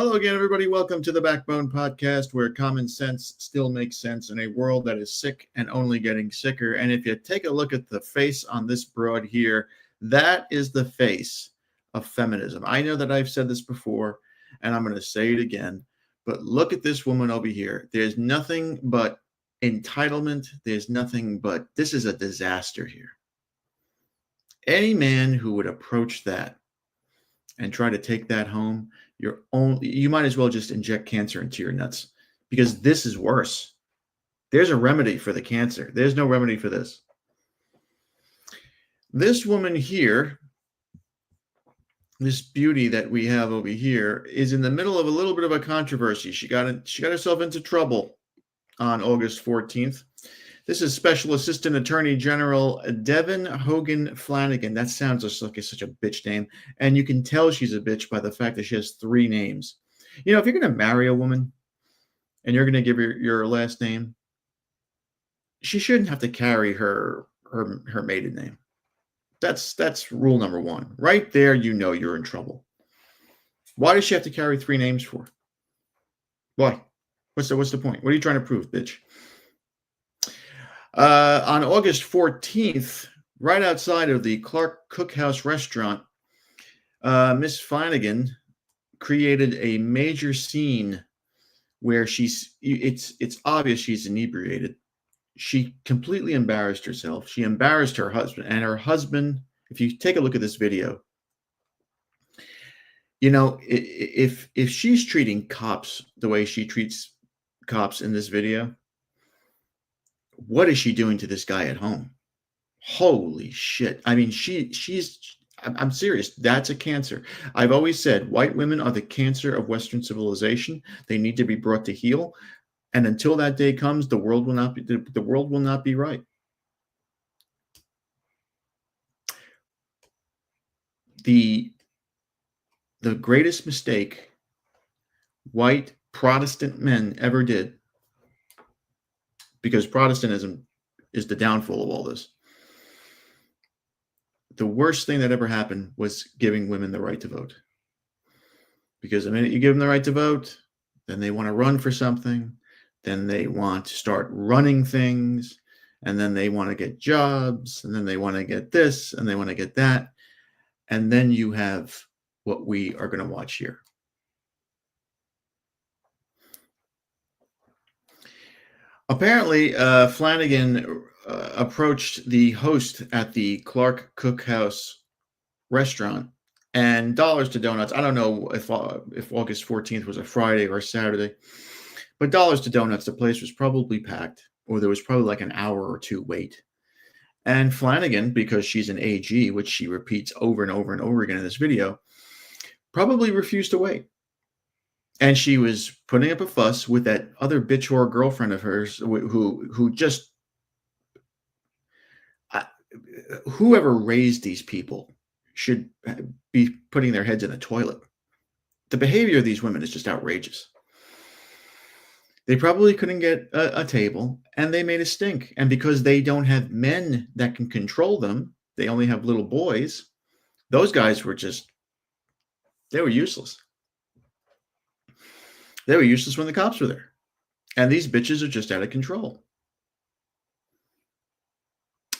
Hello again, everybody. Welcome to the Backbone Podcast, where common sense still makes sense in a world that is sick and only getting sicker. And if you take a look at the face on this broad here, that is the face of feminism. I know that I've said this before, and I'm going to say it again, but look at this woman over here. There's nothing but entitlement. There's nothing but, this is a disaster here. Any man who would approach that and try to take that home, you might as well just inject cancer into your nuts, because this is worse. There's a remedy for the cancer. There's no remedy for this. This woman here, this beauty that we have over here, is in the middle of a little bit of a controversy. She got herself into trouble on August 14th. This is Special Assistant Attorney General Devin Hogan Flanagan. That sounds just like such a bitch name. And you can tell she's a bitch by the fact that she has 3 names. You know, if you're going to marry a woman and you're going to give her your last name, she shouldn't have to carry her maiden name. That's rule number 1. Right there, you know you're in trouble. Why does she have to carry 3 names for? Why? What's the point? What are you trying to prove, bitch? On August 14th, right outside of the Clark Cookhouse restaurant, Miss Flanagan created a major scene where it's obvious she's inebriated. She completely embarrassed herself. She embarrassed her husband, and her husband, if you take a look at this video, you know, if she's treating cops the way she treats cops in this video, what is she doing to this guy at home? Holy shit. I mean, I'm serious. That's a cancer. I've always said white women are the cancer of Western civilization. They need to be brought to heel. And until that day comes, the world will not be right. The greatest mistake white Protestant men ever did, because Protestantism is the downfall of all this, the worst thing that ever happened was giving women the right to vote. Because the minute you give them the right to vote, then they want to run for something, then they want to start running things, and then they want to get jobs, and then they want to get this, and they want to get that. And then you have what we are going to watch here. Apparently, Flanagan approached the host at the Clark Cookhouse restaurant, and dollars to donuts. I don't know if August 14th was a Friday or a Saturday, but dollars to donuts, the place was probably packed, or there was probably like an hour or 2 wait. And Flanagan, because she's an AG, which she repeats over and over and over again in this video, probably refused to wait. And she was putting up a fuss with that other bitch whore girlfriend of hers, who just, whoever raised these people should be putting their heads in a toilet. The behavior of these women is just outrageous. They probably couldn't get a table, and they made a stink. And because they don't have men that can control them, they only have little boys. Those guys were they were useless. They were useless when the cops were there. And these bitches are just out of control.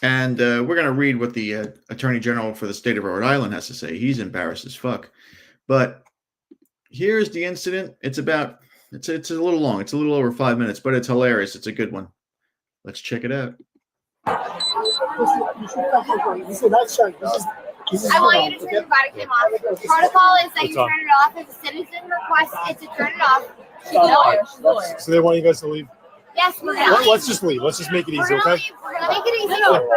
And we're going to read what the Attorney General for the state of Rhode Island has to say. He's embarrassed as fuck. But here's the incident. It's a little long. It's a little over 5 minutes, but it's hilarious. It's a good one. Let's check it out. I want you to turn your body cam off. Protocol is that you turn it off. If a citizen requests it to turn it off, she's a lawyer. So they want you guys to leave? Yes, we're gonna Let's just leave. Let's just make it easy, okay? We're gonna make it easy. No,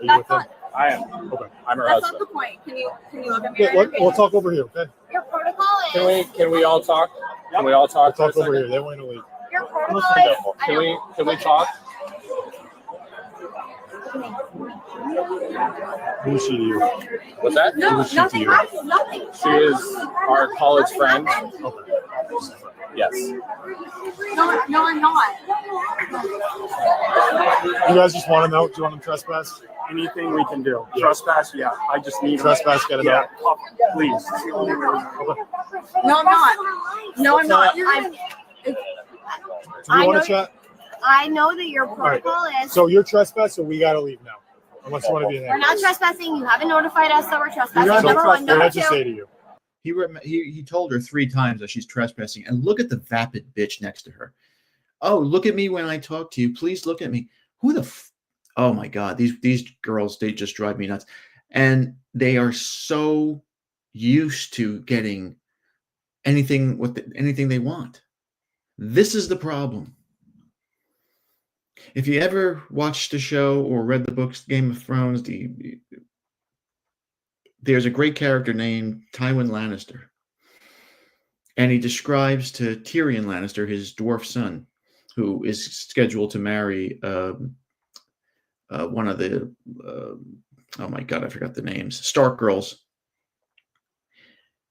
that's not. I am. Okay. I'm her That's husband. not the point. Can you look at me? Yeah, we'll talk over here, okay? Your protocol is. Can we all talk? Can we all talk? We'll talk over here. They want you to leave. Your protocol is. Can we talk? Who is she to you? What's that? No, Who is she to nothing. you? Nothing. She is our college friend. Okay. Yes. No, I'm not. You guys just want them out? Do you want them trespass? anything we can do. Trespass, yeah. I just need Trespass, get him out. Please. No, I'm not. No, I'm not. Do you want to chat? I know that your right. protocol is. So you're trespassed, so we got to leave now. Unless you want to be in there. We're not trespassing. You haven't notified us that we're trespassing. So Number one. what Number did you say two. to you? He told her 3 times that she's trespassing, and look at the vapid bitch next to her. Oh, look at me when I talk to you. Please look at me. Who the oh my God, these girls, they just drive me nuts. And they are so used to getting anything anything they want. This is the problem. If you ever watched the show or read the books Game of Thrones, there's a great character named Tywin Lannister. And he describes to Tyrion Lannister, his dwarf son, who is scheduled to marry one of the, oh my God, I forgot the names, Stark girls.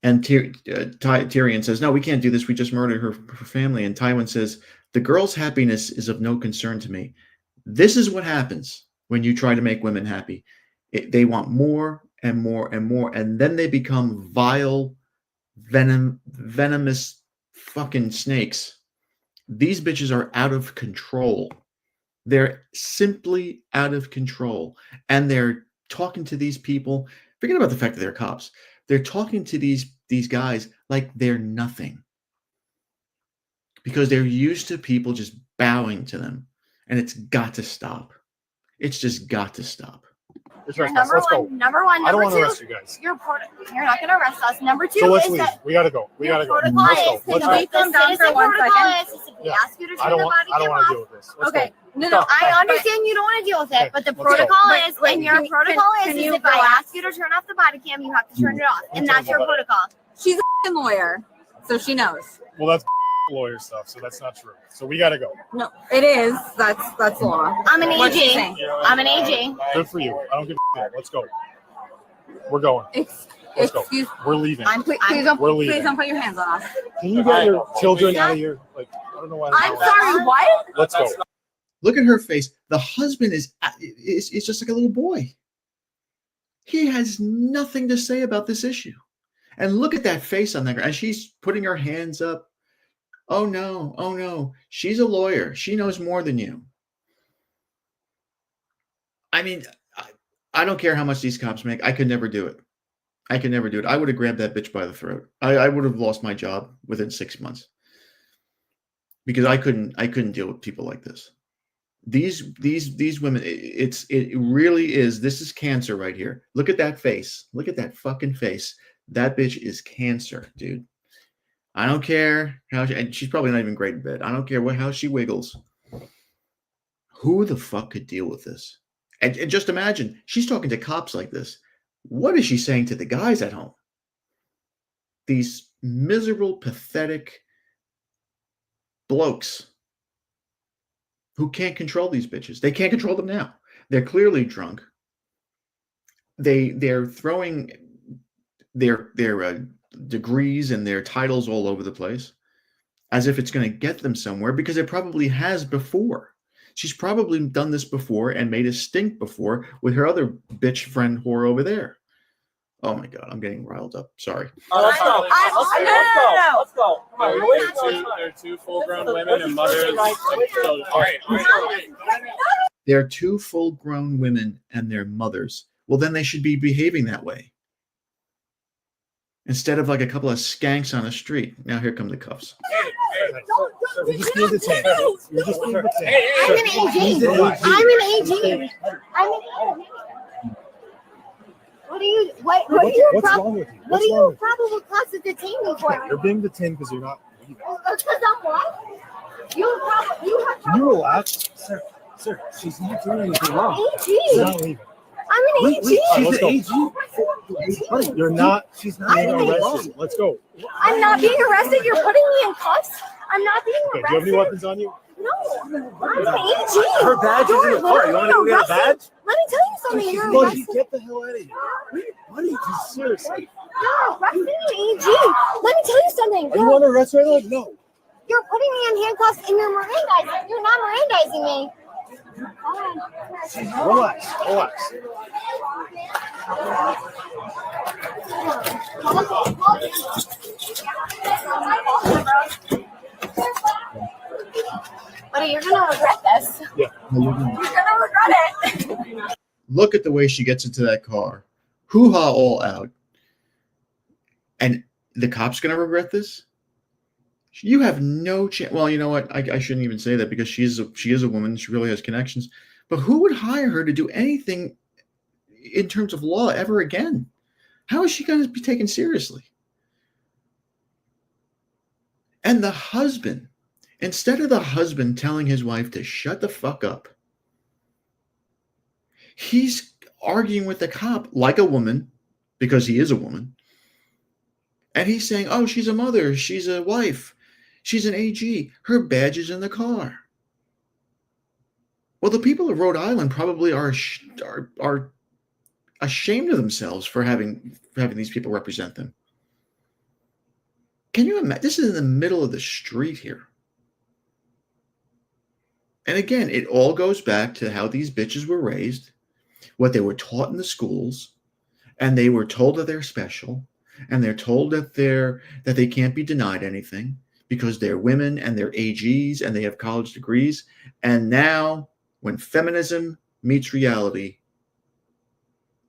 And Tyrion says, no, we can't do this. We just murdered her family. And Tywin says, the girl's happiness is of no concern to me. This is what happens when you try to make women happy. They want more and more and more. And then they become vile, venomous fucking snakes. These bitches are out of control. They're simply out of control. And they're talking to these people. Forget about the fact that they're cops. They're talking to these guys like they're nothing. Because they're used to people just bowing to them. And it's got to stop. It's just got to stop. Number one. Number I don't want to two, arrest you guys. you're not going to arrest us. Number two So let's is leave. that We got to go. We got to go. protocol Let's is go. to Let's make go. the Calm down citizen for 1 protocol second. is if we Yeah. ask you to I turn don't the want body to cam deal off. with this. Let's Okay. go. No, no. I understand you don't want to deal with it, but the Let's go. protocol Wait, is, wait, and your protocol can is you if I relax? ask you to turn off the body cam, you have to turn it off. And that's your protocol. She's a f***ing lawyer, so she knows. Well, that's lawyer stuff, so that's not true. So we got to go. No, it is. That's law. I'm an What's she AG. saying? I'm an AG. Good for you. I don't give a shit. Let's go. We're going. Let's go. Excuse. We're leaving. Please don't. We're leaving. Please don't put your hands on us. Can you get your children out of here? Like, I don't know why. I'm sorry. What? Let's go. Look at her face. The husband is just like a little boy. He has nothing to say about this issue. And look at that face on that girl. And she's putting her hands up. Oh no, oh no. She's a lawyer. She knows more than you. I mean, I don't care how much these cops make. I could never do it. I could never do it. I would have grabbed that bitch by the throat. I would have lost my job within 6 months. Because I couldn't deal with people like this. These women, it really is. This is cancer right here. Look at that face. Look at that fucking face. That bitch is cancer, dude. I don't care how and she's probably not even great in bed. I don't care how she wiggles. Who the fuck could deal with this? And just imagine, she's talking to cops like this. What is she saying to the guys at home? These miserable, pathetic blokes who can't control these bitches. They can't control them now. They're clearly drunk. They're throwing their degrees and their titles all over the place as if it's going to get them somewhere, because it probably has before. She's probably done this before and made a stink before with her other bitch friend whore over there. Oh my God, I'm getting riled up. Sorry. Let's go. Let's go. They're two full-grown women and mothers. They're 2 full-grown women and their mothers. Well, then they should be behaving that way. Instead of like a couple of skanks on the street. Now here come the cuffs. You just need the tank. You just need the tank. I'm an AG. I'm an AG. What do you? What are your What's wrong with you? What What's are wrong you with probable cause to detain me for? You're being detained because you're not leaving. Because I'm what? You have Can you relax? Sir, she's not doing anything wrong. She's AG. not leaving. I'm an AG. Let's go. You're not. She's not being arrested. Let's go. I'm not being arrested. You're putting me in cuffs. I'm not being Okay, do you have any arrested. weapons on you? No, I'm an AG. Her badge is in the car. You want me to go get a badge? Let me tell you something. You're Buddy, arrested. get the hell out of here. Buddy, just seriously. You're arresting me, AG. Let me tell you something. You want to arrest right now? No. You're putting me in handcuffs and you're Mirandizing. You're not Mirandizing me. Relax. Relax. Buddy, you're gonna regret this. Yeah. You're gonna regret it. Look at the way she gets into that car. Hoo-ha all out. And the cop's going to regret this? You have no chance. Well, you know what? I shouldn't even say that because she is a woman. She really has connections. But who would hire her to do anything in terms of law ever again? How is she going to be taken seriously? And the husband, instead of the husband telling his wife to shut the fuck up, he's arguing with the cop like a woman, because he is a woman. And he's saying, oh, she's a mother. She's a wife. She's an AG. Her badge is in the car. Well, the people of Rhode Island probably are ashamed of themselves for having these people represent them. Can you imagine? This is in the middle of the street here. And again, it all goes back to how these bitches were raised, what they were taught in the schools, and they were told that they're special, and they're told that they can't be denied anything because they're women and they're AGs and they have college degrees. And now, when feminism meets reality,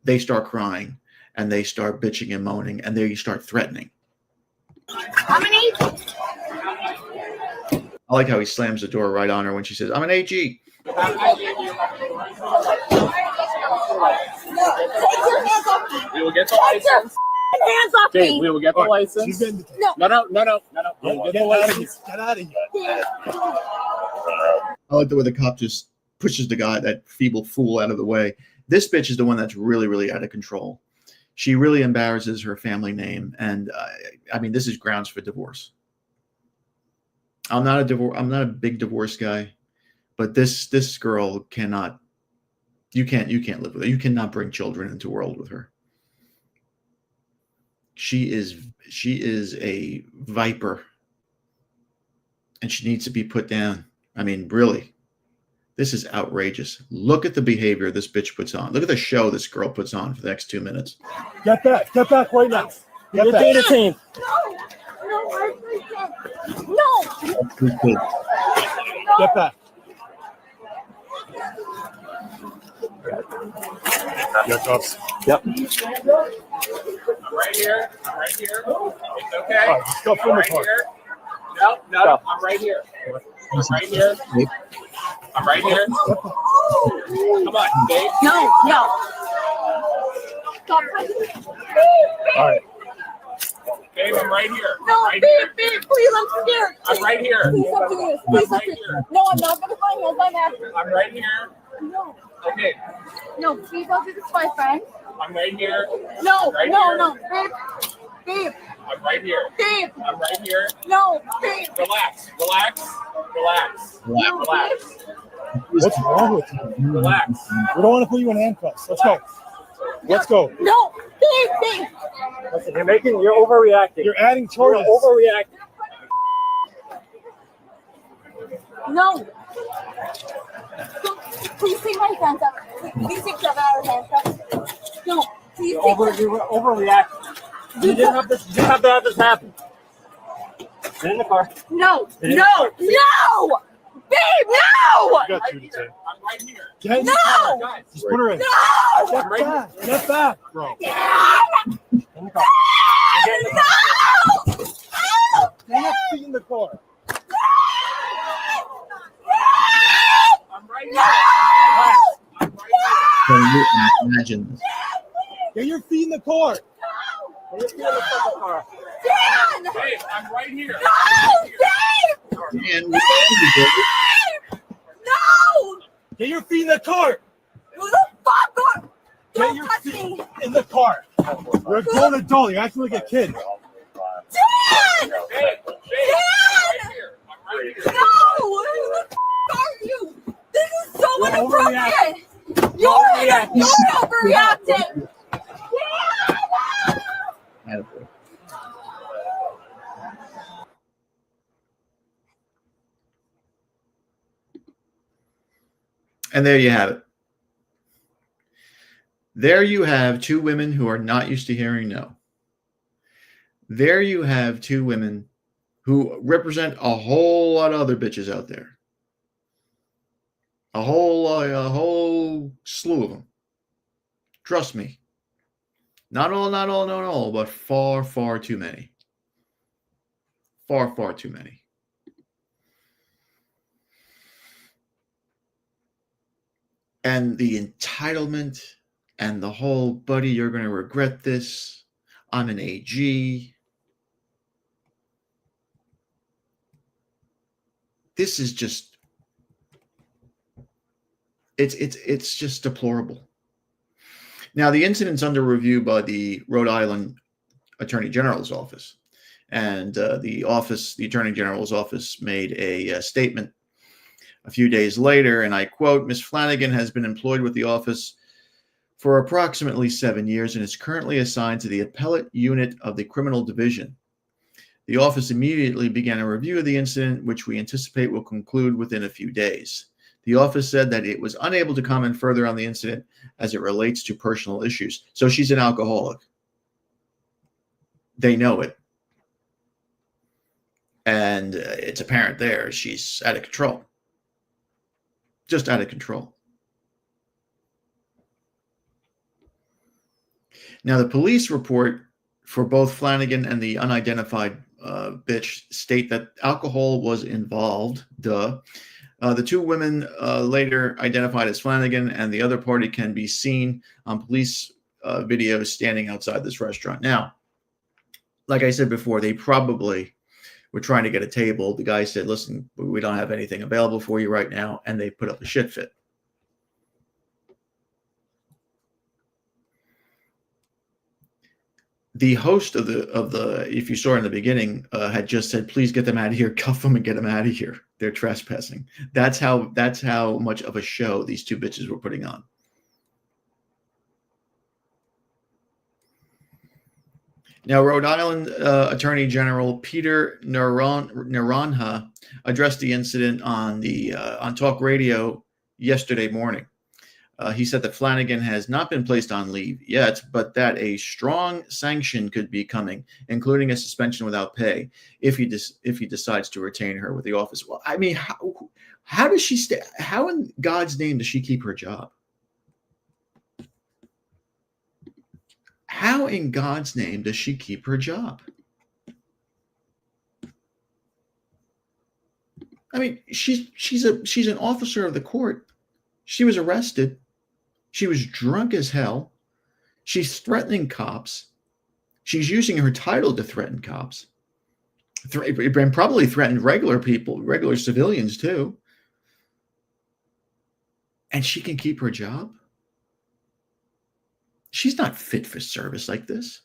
they start crying and they start bitching and moaning and they start threatening. How many? I like how he slams the door right on her when she says, I'm an AG. Take your hands off me. We will get the Take your license. hands off Okay, me. we will get the All right, license. she's getting No. No. Yeah, We'll get get the out of here. license. Get out of here. I like the way the cop just pushes that feeble fool out of the way. This bitch is the one that's really, really out of control. She really embarrasses her family name. And I mean, this is grounds for divorce. I'm not a big divorce guy, but this girl cannot, you can't live with her. You cannot bring children into the world with her. She is a viper and she needs to be put down. I mean, really, this is outrageous. Look at the behavior this bitch puts on. Look at the show this girl puts on for the next 2 minutes. Get back right now. Get You're back. data team. No. Get back. Get cuffs. Yep. I'm right here. It's okay. All right, just go from the Right car. here. No. I'm right here. I'm right here. Come on, Dave. No. All right. Dave, I'm right here. No, Right babe, here. please, I'm scared. I'm right here. Please don't do this. Please don't do this. No, I'm not gonna find hands. I'm after. I'm right here. No. Okay. No, please don't do this to my friend. I'm right here. No, Right no, here. Babe, I'm right here. babe, I'm right here. no, babe. Relax. What's wrong with you? Relax. We don't want to put you in handcuffs. Let's go. Let's go. No, babe. Listen, you're overreacting. You're adding charges. overreacting. No. Please take my hands up. Please take them out of handcuffs. No, please take them. You're overreacting. You didn't have to have this happen. Get in the car. No. Babe, no. I got you, Tim. I'm right here. Get in the No. car. Guys, Just put her in. No. Get back. Get back, bro. in the car. No. Get your feet in the car. I'm right here. I'm right here. Can you imagine this? Get your feet in the car. Get your feet in the fucking car. Dan! Hey, I'm right here. No, Dave! And No! Get your feet in the car. Who the fuck are... Get Don't your touch feet me! in the car. You're a grown adult. You're acting like a kid. Dan! Hey, I'm right here. I'm right here. No! Who the fuck are you? This is so You're inappropriate! You're overreacting! Attaboy. And there you have it. There you have two women who are not used to hearing no. There you have two women who represent a whole lot of other bitches out there. A whole slew of them. Trust me. Not all, but far, far too many. Far, far too many. And the entitlement and the whole, buddy, you're going to regret this. I'm an AG. This is just, it's just deplorable. Now, the incident's under review by the Rhode Island Attorney General's office. And the Attorney General's office made a statement a few days later, and I quote, Ms. Flanagan has been employed with the office for approximately 7 years and is currently assigned to the appellate unit of the criminal division. The office immediately began a review of the incident, which we anticipate will conclude within a few days. The office said that it was unable to comment further on the incident as it relates to personal issues. So she's an alcoholic. They know it. And it's apparent there. She's out of control. Just out of control. Now, the police report for both Flanagan and the unidentified bitch state that alcohol was involved. The two women later identified as Flanagan, and the other party can be seen on police videos standing outside this restaurant. Now, like I said before, they probably were trying to get a table. The guy said, listen, we don't have anything available for you right now. And they put up a shit fit. The host of the, if you saw in the beginning, had just said, please get them out of here, cuff them and get them out of here. They're trespassing. That's how much of a show these two bitches were putting on. Now, Rhode Island Attorney General Peter Naranha addressed the incident on talk radio yesterday morning. He said that Flanagan has not been placed on leave yet, but that a strong sanction could be coming, including a suspension without pay, if he decides to retain her with the office. Well, I mean, how does she stay? How in God's name does she keep her job? How in God's name does she keep her job? I mean, she's an officer of the court. She was arrested. She was drunk as hell. She's threatening cops. She's using her title to threaten cops. And probably threatened regular people, regular civilians too. And she can keep her job? She's not fit for service like this.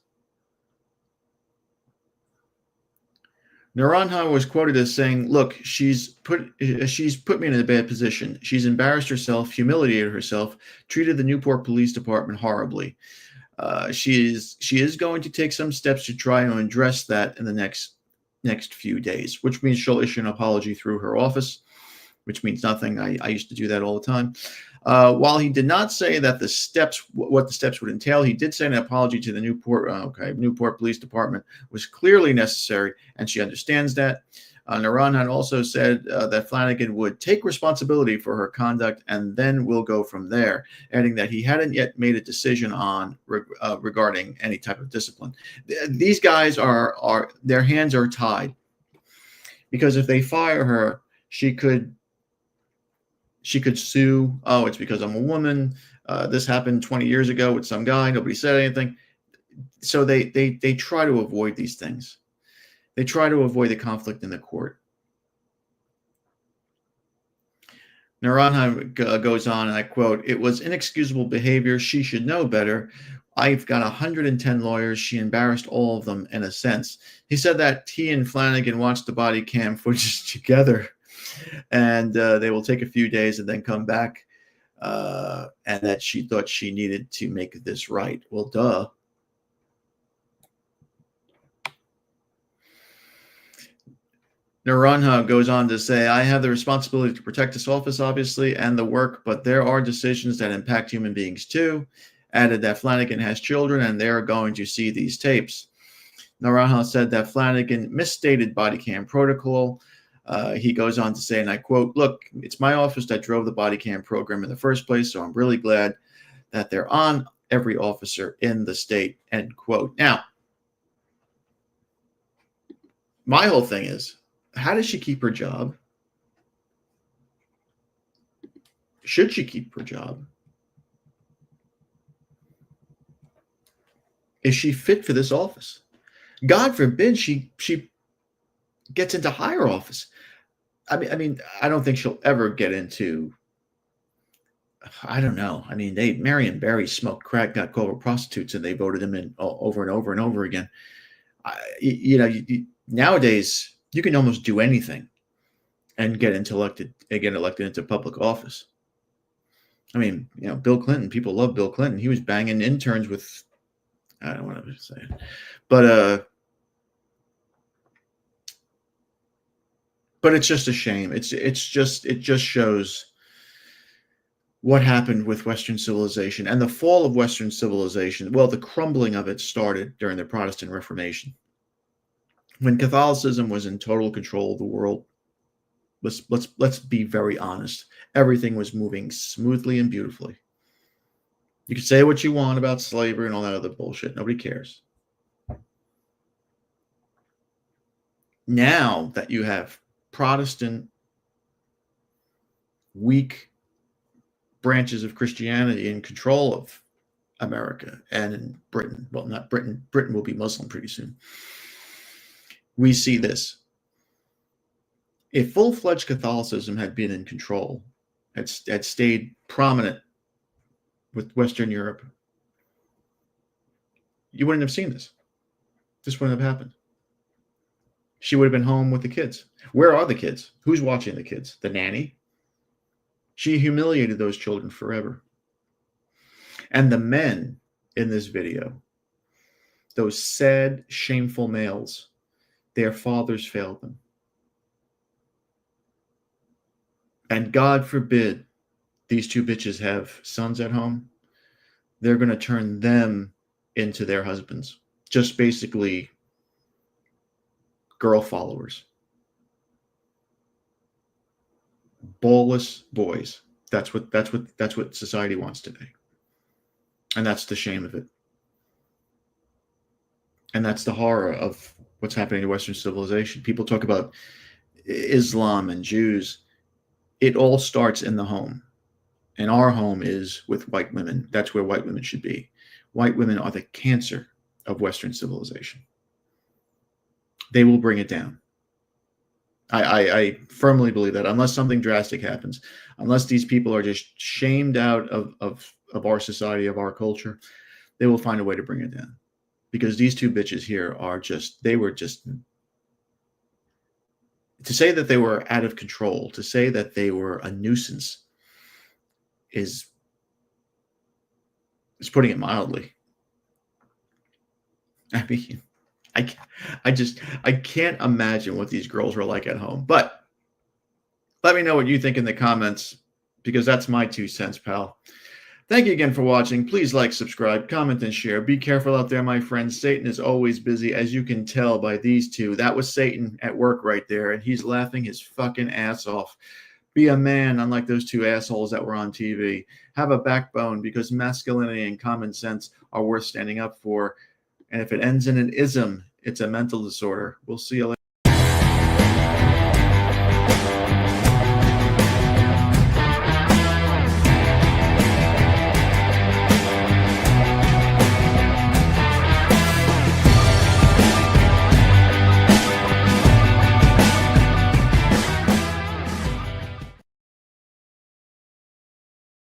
Naranha was quoted as saying, look, she's put me in a bad position. She's embarrassed herself, humiliated herself, treated the Newport Police Department horribly. She is going to take some steps to try and address that in the next few days, which means she'll issue an apology through her office, which means nothing. I used to do that all the time. While he did not say that what the steps would entail, he did say an apology to the Newport Police Department was clearly necessary, and she understands that. Naranha also said that Flanagan would take responsibility for her conduct, and then we'll go from there, adding that he hadn't yet made a decision on regarding any type of discipline. These guys are their hands are tied, because if they fire her, she could sue. Oh, it's because I'm a woman. This happened 20 years ago with some guy. Nobody said anything. So they try to avoid these things. They try to avoid the conflict in the court. Naranha goes on, and I quote, it was inexcusable behavior. She should know better. I've got 110 lawyers. She embarrassed all of them in a sense. He said that he and Flanagan watched the body cam footage together, and they will take a few days and then come back, and that she thought she needed to make this right. Well, duh. Naranjo goes on to say, I have the responsibility to protect this office, obviously, and the work, but there are decisions that impact human beings too. Added that Flanagan has children and they're going to see these tapes. Naranjo said that Flanagan misstated body cam protocol. He goes on to say, and I quote, look, it's my office that drove the body cam program in the first place, so I'm really glad that they're on every officer in the state, end quote. Now, my whole thing is, how does she keep her job? Should she keep her job? Is she fit for this office? God forbid she gets into higher office. I mean, I don't think she'll ever get into. I don't know. I mean, Marion Barry smoked crack, got caught with prostitutes, and they voted him in over and over and over again. Nowadays you can almost do anything and get elected into public office. I mean, Bill Clinton. People love Bill Clinton. He was banging interns with. I don't want to say it, but it's just a shame. It just shows what happened with Western civilization and the fall of Western civilization. Well, the crumbling of it started during the Protestant Reformation, when Catholicism was in total control of the world. Let's be very honest. Everything was moving smoothly and beautifully. You can say what you want about slavery and all that other bullshit. Nobody cares. Now that you have Protestant, weak branches of Christianity in control of America and in Britain, well, not Britain. Britain will be Muslim pretty soon. We see this. If full-fledged Catholicism had been in control, had stayed prominent with Western Europe, you wouldn't have seen this. This wouldn't have happened. She would have been home with the kids. Where are the kids? Who's watching the kids? The nanny? She humiliated those children forever. And the men in this video, those sad, shameful males, their fathers failed them. And God forbid these two bitches have sons at home. They're going to turn them into their husbands. Just basically girl followers. Ballless boys. That's what society wants today. And that's the shame of it. And that's the horror of what's happening to Western civilization. People talk about Islam and Jews. It all starts in the home. And our home is with white women. That's where white women should be. White women are the cancer of Western civilization. They will bring it down. I firmly believe that unless something drastic happens, unless these people are just shamed out of our society, of our culture, they will find a way to bring it down. Because these two bitches here are they were just, to say that they were out of control, to say that they were a nuisance is putting it mildly. I mean, I can't imagine what these girls were like at home. But let me know what you think in the comments, because that's my 2 cents, pal. Thank you again for watching. Please like, subscribe, comment, and share. Be careful out there, my friends. Satan is always busy, as you can tell by these two. That was Satan at work right there, and he's laughing his fucking ass off. Be a man, unlike those two assholes that were on TV. Have a backbone, because masculinity and common sense are worth standing up for. And if it ends in an ism, it's a mental disorder. We'll see you later.